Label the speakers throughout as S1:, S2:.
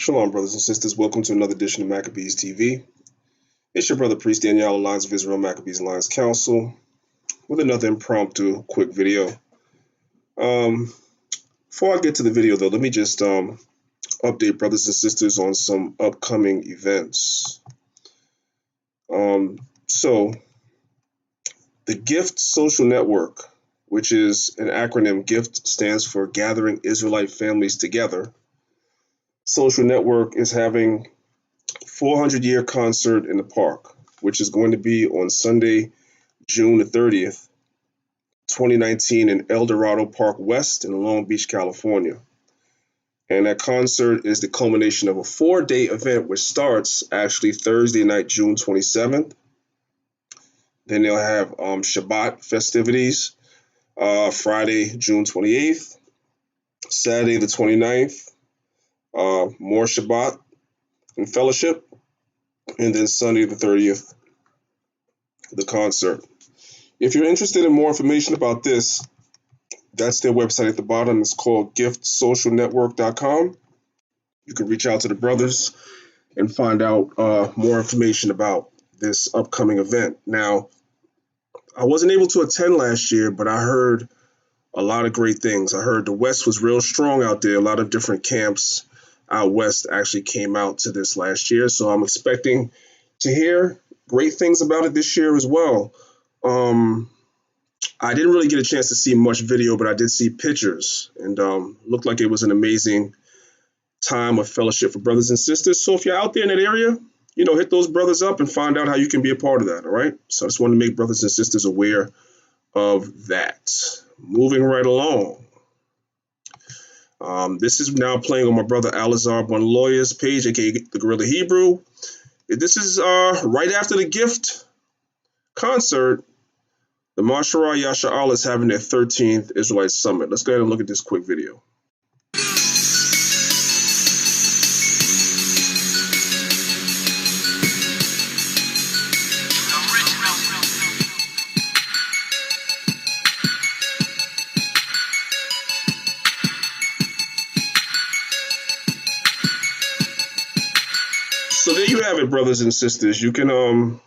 S1: Shalom, brothers and sisters. Welcome to another edition of Maccabeestv. It's your brother, Priest Danyaahla, Lions of Israel, Maccabees Alliance Council, with another impromptu quick video. Before I get to the video, though, let me just update brothers and sisters on some upcoming events. So, the GIFT Social Network, which is an acronym, GIFT stands for Gathering Israelite Families Together. Social Network is having 400-year concert in the park, which is going to be on Sunday, June the 30th, 2019 in El Dorado Park West in Long Beach, California. And that concert is the culmination of a 4-day event, which starts actually Thursday night, June 27th. Then they'll have Shabbat festivities, Friday, June 28th, Saturday the 29th, more Shabbat and fellowship, and then Sunday the 30th, the concert. If you're interested in more information about this, that's their website at the bottom. It's called giftsocialnetwork.com. You can reach out to the brothers and find out more information about this upcoming event. Now, I wasn't able to attend last year, but I heard a lot of great things. I heard the West was real strong out there. A lot of different camps out West actually came out to this last year. So I'm expecting to hear great things about it this year as well. I didn't really get a chance to see much video, but I did see pictures, and looked like it was an amazing time of fellowship for brothers and sisters. So if you're out there in that area, hit those brothers up and find out how you can be a part of that, all right? So I just want to make brothers and sisters aware of that. Moving right along. This is now playing on my brother Alazar Bun Lawyer's page, aka the Guerrilla Hebrew. This is right after the GIFT concert. The Mashara Yasha'Allah is having their 13th Israelite Summit. Let's go ahead and look at this quick video. So there you have it, brothers and sisters. You can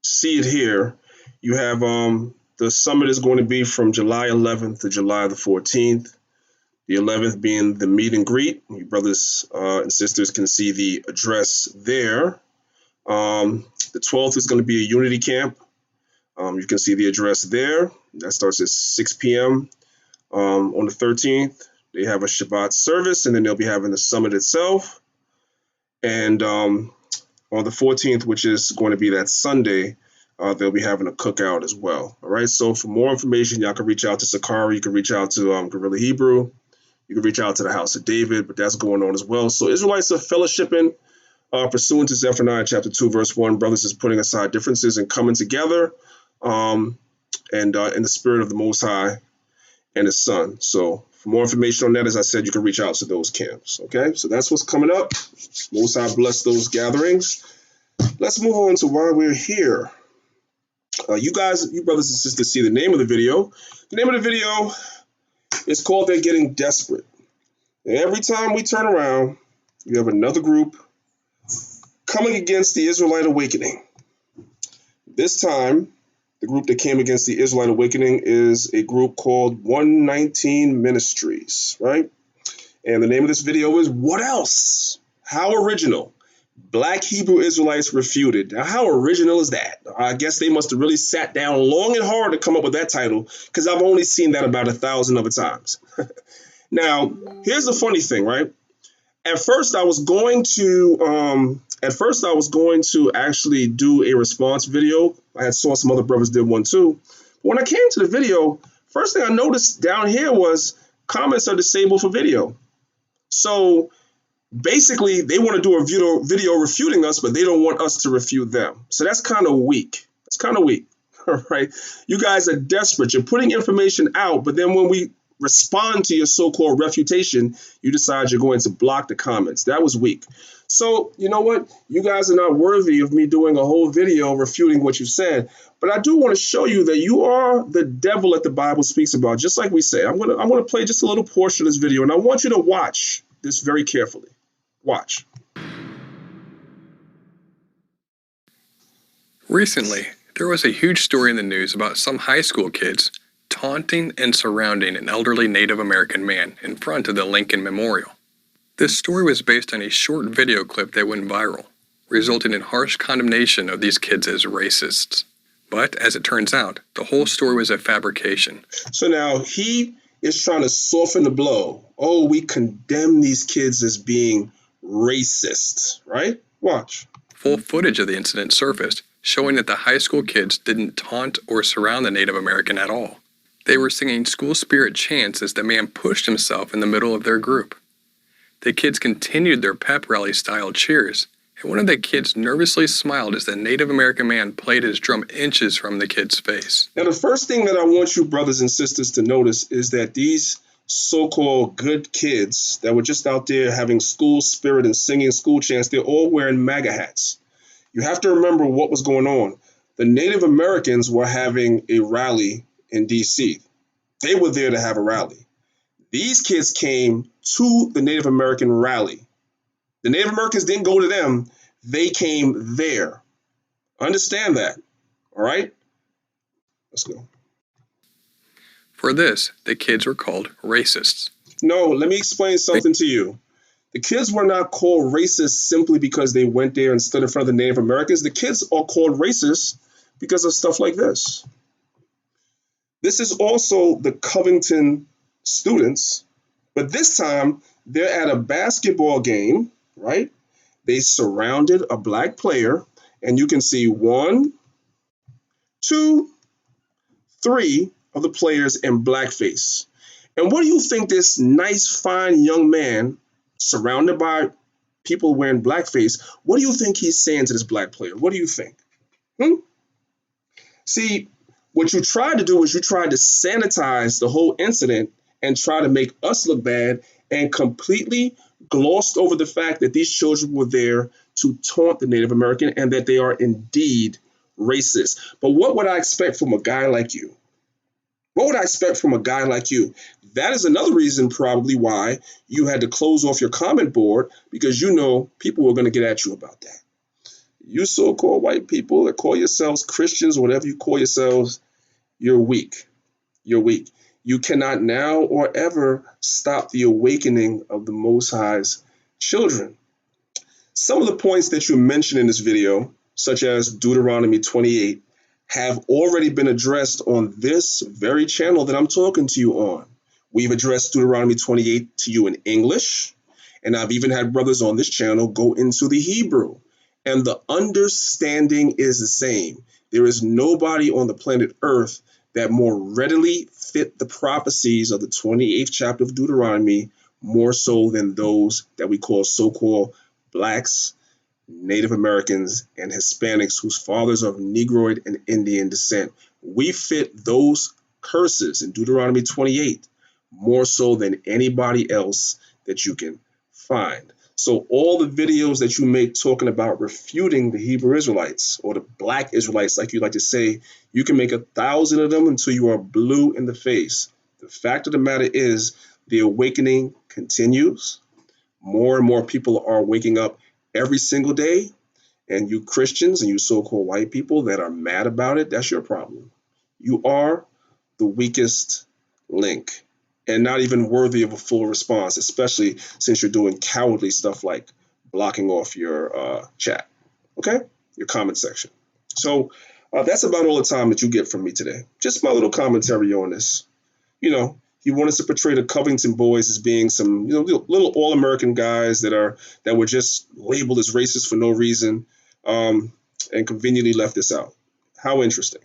S1: see it here. You have the summit is going to be from July 11th to July the 14th. The 11th being the meet and greet. You brothers and sisters can see the address there. The 12th is going to be a unity camp. You can see the address there. That starts at 6 p.m. On the 13th. They have a Shabbat service, and then they'll be having the summit itself. And on the 14th, which is going to be that Sunday, they'll be having a cookout as well. All right. So for more information, y'all can reach out to Sakari. You can reach out to Guerrilla Hebrew. You can reach out to the House of David, but that's going on as well. So Israelites are fellowshipping pursuant to Zephaniah chapter 2, verse 1. Brothers is putting aside differences and coming together and in the spirit of the Most High and His Son. So for more information on that, as I said, you can reach out to those camps. Okay. So that's what's coming up. Most High bless those gatherings. Let's move on to why we're here. You brothers and sisters, see the name of the video. The name of the video is called They're Getting Desperate. And every time we turn around, you have another group coming against the Israelite awakening. This time, the group that came against the Israelite awakening is a group called 119 Ministries, right? And the name of this video is What Else? How original. Black Hebrew Israelites refuted. Now, how original is that? I guess they must have really sat down long and hard to come up with that title, because I've only seen that about 1,000 other times. Now, here's the funny thing, right? At first, I was going to actually do a response video. I saw some other brothers did one too. But when I came to the video, first thing I noticed down here was comments are disabled for video. So basically, they want to do a video refuting us, but they don't want us to refute them. So that's kind of weak. All right. You guys are desperate. You're putting information out, but then when we respond to your so-called refutation, you decide you're going to block the comments. That was weak. So you know what? You guys are not worthy of me doing a whole video refuting what you said. But I do want to show you that you are the devil that the Bible speaks about, just like we say. I'm gonna play just a little portion of this video, and I want you to watch this very carefully. Watch.
S2: Recently, there was a huge story in the news about some high school kids taunting and surrounding an elderly Native American man in front of the Lincoln Memorial. This story was based on a short video clip that went viral, resulting in harsh condemnation of these kids as racists. But as it turns out, the whole story was a fabrication.
S1: So now he is trying to soften the blow. Oh, we condemn these kids as being racist, right? Watch.
S2: Full footage of the incident surfaced, showing that the high school kids didn't taunt or surround the Native American at all. They were singing school spirit chants as the man pushed himself in the middle of their group. The kids continued their pep rally style cheers, and one of the kids nervously smiled as the Native American man played his drum inches from the kid's face.
S1: Now, the first thing that I want you brothers and sisters to notice is that these so-called good kids that were just out there having school spirit and singing school chants, they're all wearing MAGA hats. You have to remember what was going on. The Native Americans were having a rally in D.C. They were there to have a rally. These kids came to the Native American rally. The Native Americans didn't go to them. They came there. Understand that. All right? Let's go.
S2: For this, the kids were called racists.
S1: No, let me explain something to you. The kids were not called racist simply because they went there and stood in front of the Native Americans. The kids are called racist because of stuff like this. This is also the Covington students, but this time they're at a basketball game, right? They surrounded a black player, and you can see 1, 2, 3 of the players in blackface. And what do you think this nice, fine young man, surrounded by people wearing blackface, what do you think he's saying to this black player? What do you think? See, what you tried to do was you tried to sanitize the whole incident and try to make us look bad and completely glossed over the fact that these children were there to taunt the Native American and that they are indeed racist. But what would I expect from a guy like you? What would I expect from a guy like you? That is another reason probably why you had to close off your comment board, because you know people were going to get at you about that. You so-called white people that call yourselves Christians, whatever you call yourselves, you're weak. You're weak. You cannot now or ever stop the awakening of the Most High's children. Some of the points that you mentioned in this video, such as Deuteronomy 28, have already been addressed on this very channel that I'm talking to you on. We've addressed Deuteronomy 28 to you in English, and I've even had brothers on this channel go into the Hebrew. And the understanding is the same. There is nobody on the planet Earth that more readily fit the prophecies of the 28th chapter of Deuteronomy more so than those that we call so-called blacks, Native Americans, and Hispanics whose fathers are of Negroid and Indian descent. We fit those curses in Deuteronomy 28 more so than anybody else that you can find. So all the videos that you make talking about refuting the Hebrew Israelites or the black Israelites, like you like to say, you can make 1,000 of them until you are blue in the face. The fact of the matter is the awakening continues. More and more people are waking up every single day. And you Christians and you so-called white people that are mad about it, that's your problem. You are the weakest link and not even worthy of a full response, especially since you're doing cowardly stuff like blocking off your chat, okay? Your comment section. So that's about all the time that you get from me today. Just my little commentary on this. You know, he wanted to portray the Covington boys as being some, little all-American guys that were just labeled as racist for no reason, and conveniently left this out. How interesting.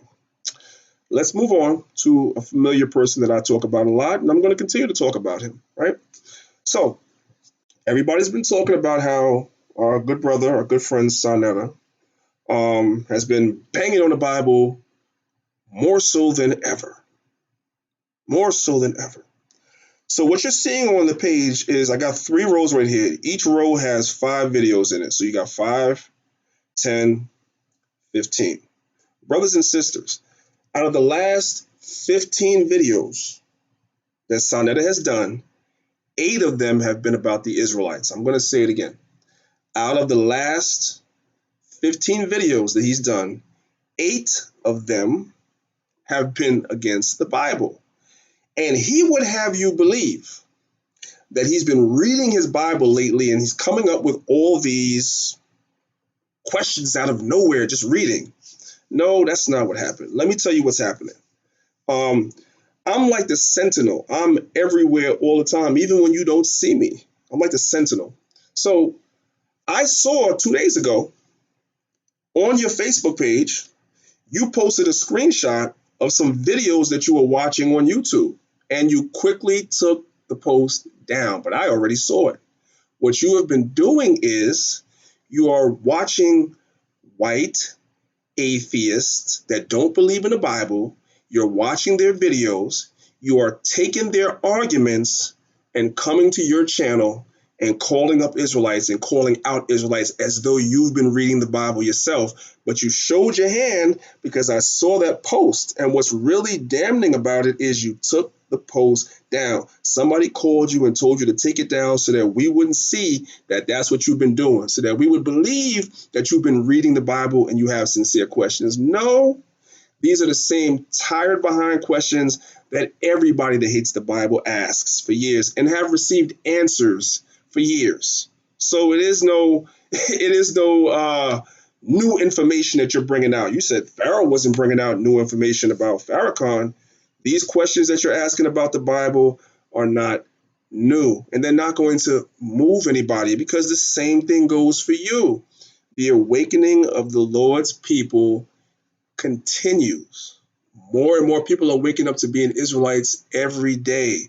S1: Let's move on to a familiar person that I talk about a lot, and I'm going to continue to talk about him, right? So everybody's been talking about how our good brother, our good friend Sentinel, has been banging on the Bible more so than ever. More so than ever. So what you're seeing on the page is I got 3 rows right here. Each row has 5 videos in it. So you got 5, 10, 15. Brothers and sisters, out of the last 15 videos that Sonetta has done, 8 of them have been about the Israelites. I'm going to say it again. Out of the last 15 videos that he's done, 8 of them have been against the Bible. And he would have you believe that he's been reading his Bible lately and he's coming up with all these questions out of nowhere, just reading. No, that's not what happened. Let me tell you what's happening. I'm like the Sentinel. I'm everywhere all the time, even when you don't see me. I'm like the Sentinel. So I saw 2 days ago on your Facebook page, you posted a screenshot of some videos that you were watching on YouTube, and you quickly took the post down, but I already saw it. What you have been doing is you are watching white atheists that don't believe in the Bible. You're watching their videos. You are taking their arguments and coming to your channel and calling up Israelites and calling out Israelites as though you've been reading the Bible yourself. But you showed your hand because I saw that post. And what's really damning about it is you took the post down. Somebody called you and told you to take it down so that we wouldn't see that that's what you've been doing, so that we would believe that you've been reading the Bible and you have sincere questions. No, these are the same tired behind questions that everybody that hates the Bible asks for years and have received answers for years. So it is no new information that you're bringing out. You said Pharaoh wasn't bringing out new information about Farrakhan. These questions that you're asking about the Bible are not new, and they're not going to move anybody, because the same thing goes for you. The awakening of the Lord's people continues. More and more people are waking up to being Israelites every day.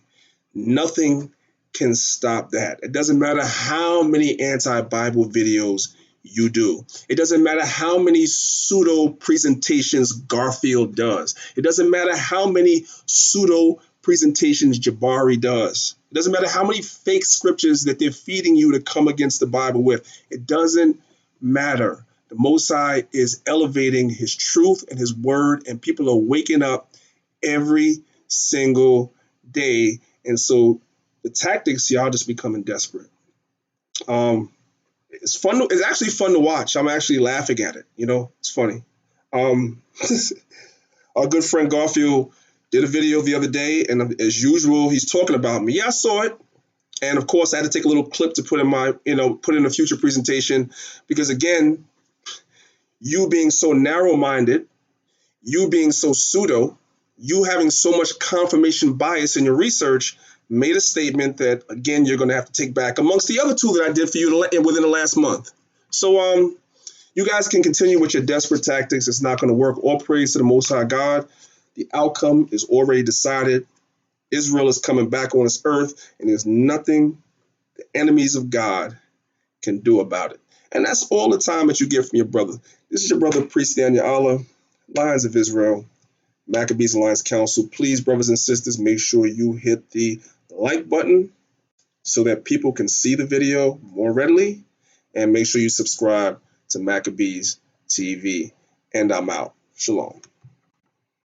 S1: Nothing can stop that. It doesn't matter how many anti-Bible videos you do. It doesn't matter how many pseudo presentations Garfield does. It doesn't matter how many pseudo presentations Jabari does. It doesn't matter how many fake scriptures that they're feeding you to come against the Bible with. It doesn't matter. The Most High is elevating his truth and his word, and people are waking up every single day. And so the tactics, y'all just becoming desperate. It's fun. It's actually fun to watch. I'm actually laughing at it. It's funny. Our good friend Garfield did a video the other day, and as usual, he's talking about me. Yeah, I saw it. And of course, I had to take a little clip to put in a future presentation, because again, you being so narrow-minded, you being so pseudo, you having so much confirmation bias in your research, made a statement that, again, you're going to have to take back amongst the other two that I did for you within the last month. So you guys can continue with your desperate tactics. It's not going to work. All praise to the Most High God. The outcome is already decided. Israel is coming back on this earth, and there's nothing the enemies of God can do about it. And that's all the time that you get from your brother. This is your brother, Priest Danyaahla, Lions of Israel, Maccabees Alliance Council. Please, brothers and sisters, make sure you hit the like button so that people can see the video more readily. And make sure you subscribe to Maccabees TV. And I'm out. Shalom.